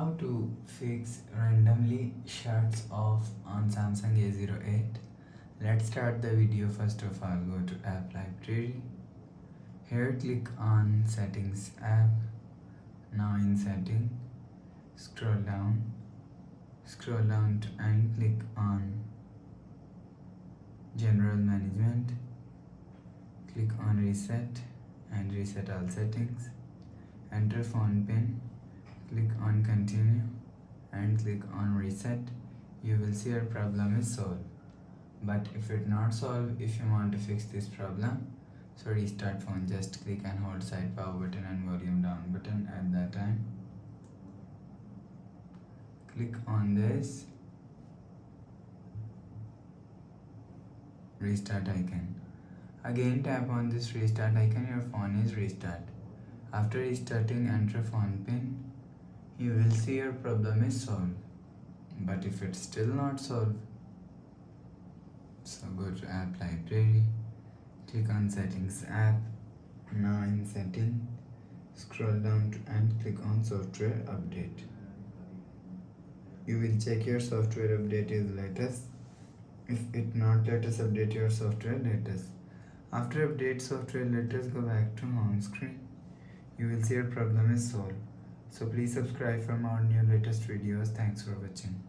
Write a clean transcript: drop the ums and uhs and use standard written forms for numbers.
How to fix randomly shuts off on Samsung A08. Let's start the video. First of all, go to app library. Here click on settings app. Now in setting, scroll down and click on general management. Click on reset and reset all settings. Enter phone pin. Click on continue and click on reset. You will see your problem is solved. But if it not solved, if you want to fix this problem, so restart phone, just click and hold side power button and volume down button at that time. Click on this restart icon. Again tap on this restart icon, your phone is restart. After restarting, enter phone pin. You will see your problem is solved. But if it's still not solved, so go to app library, click on settings app. Now in setting, scroll down and click on software update. You will check your software update is latest. If it not latest, update your software latest. After update software latest, go back to home screen. You will see your problem is solved. So please subscribe for more new latest videos. Thanks for watching.